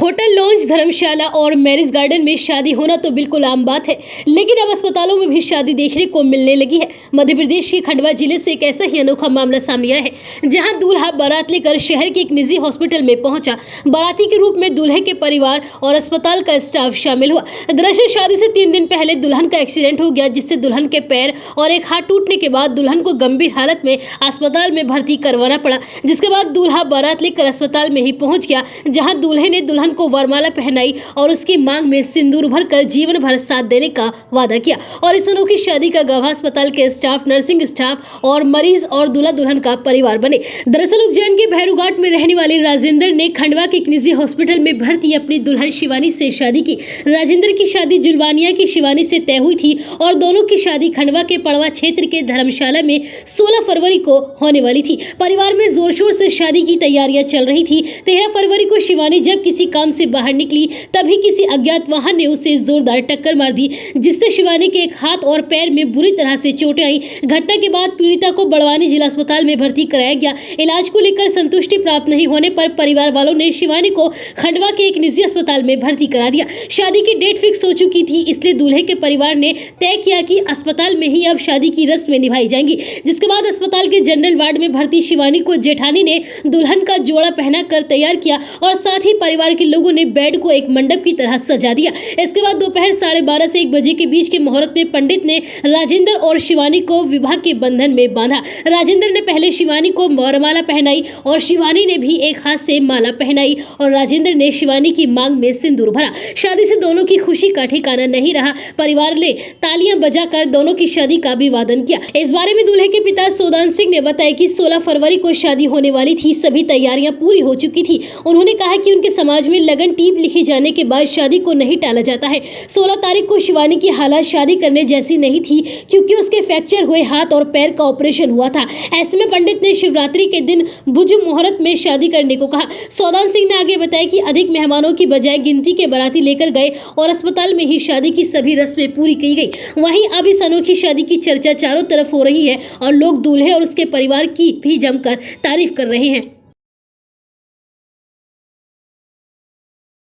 Hotel, lounge, धर्मशाला और marriage garden में शादी होना तो बिल्कुल आम बात है, लेकिन अब अस्पतालों में भी शादी देखने को मिलने लगी है। मध्य प्रदेश के खंडवा जिले से एक ऐसा ही अनोखा मामला सामने आया है, जहां दूल्हा बारात लेकर शहर के एक निजी हॉस्पिटल में पहुंचा। बाराती के रूप में दूल्हे के परिवार और अस्पताल का स्टाफ शामिल हुआ। दरअसल शादी से 3 दिन पहले दुल्हन का एक्सीडेंट हो गया, जिससे दुल्हन के पैर और एक हाथ टूटने के बाद दुल्हन को गंभीर हालत में अस्पताल में भर्ती करवाना पड़ा। जिसके बाद दूल्हा बारात लेकर अस्पताल में ही पहुंच गया, जहां दूल्हे ने दुल्हन को वरमाला पहनाई और उसकी मांग में सिंदूर भरकर जीवन भर साथ देने का वादा किया। और इस अनोखी शादी का गवाह अस्पताल के स्टाफ, नर्सिंग स्टाफ और मरीज और दूल्हा दुल्हन का परिवार बने। दरअसल उज्जैन के भैरूघाट में रहने वाले राजेंद्र ने खंडवा के एक निजी हॉस्पिटल में भर्ती अपनी दुल्हन शिवानी से शादी की। राजेंद्र की शादी जुलवानिया की शिवानी से तय हुई थी और दोनों की शादी खंडवा के पड़वा क्षेत्र के धर्मशाला में 16 फरवरी को होने वाली थी। परिवार में जोर शोर से शादी की तैयारियां चल रही थी। 13 फरवरी को शिवानी जब किसी काम से बाहर निकली, तभी किसी अज्ञात वाहन ने उसे जोरदार टक्कर मार दी, जिससे शिवानी के एक हाथ और पैर में बुरी तरह से चोटें आई। घटना के बाद पीड़िता को बड़वानी जिला अस्पताल में भर्ती कराया गया। इलाज को लेकर संतुष्टि प्राप्त नहीं होने पर परिवार वालों ने शिवानी को खंडवा के एक निजी अस्पताल में भर्ती करा दिया। शादी की डेट फिक्स हो चुकी थी, इसलिए दूल्हे के परिवार ने तय किया कि अस्पताल में ही अब शादी की रस्में निभाई जाएंगी। जिसके बाद अस्पताल के जनरल वार्ड में भर्ती शिवानी को जेठानी ने दुल्हन का जोड़ा पहना कर तैयार किया और साथ ही परिवार के लोगों ने बेड को एक मंडप की तरह सजा दिया। इसके बाद दोपहर 12:30 से 1 बजे के बीच के मुहूर्त में पंडित ने राजेंद्र और शिवानी को विवाह के बंधन में बांधा। राजेंद्र ने पहले शिवानी को वरमाला पहनाई और शिवानी ने भी एक हाथ से माला पहनाई और राजेंद्र ने शिवानी की मांग में सिंदूर भरा। शादी से दोनों की खुशी का ठिकाना नहीं रहा। परिवार ने तालियां बजाकर दोनों की शादी का अभिवादन किया। इस बारे में दूल्हे के पिता सोदान सिंह ने बताया कि 16 फरवरी को शादी होने वाली थी, सभी तैयारियां पूरी हो चुकी थी। उन्होंने कहा कि उनके समाज में लगन टीप लिखी जाने के बाद शादी को नहीं टाला जाता है। 16 तारीख को शिवानी की हालत शादी करने जैसी नहीं थी, क्योंकि उसके फ्रैक्चर हुए हाथ और पैर का ऑपरेशन हुआ था। ऐसे में पंडित ने शिवरात्रि के दिन भुज मुहूर्त में शादी करने को कहा। सोदान सिंह ने आगे बताया कि अधिक मेहमानों की बजाय गिनती के बाराती लेकर गए और अस्पताल में ही शादी की सभी रस्में पूरी की गई। वहीं अब इस अनोखी शादी की चर्चा चारों तरफ हो रही है और लोग दूल्हे और उसके परिवार की भी जमकर तारीफ कर रहे हैं।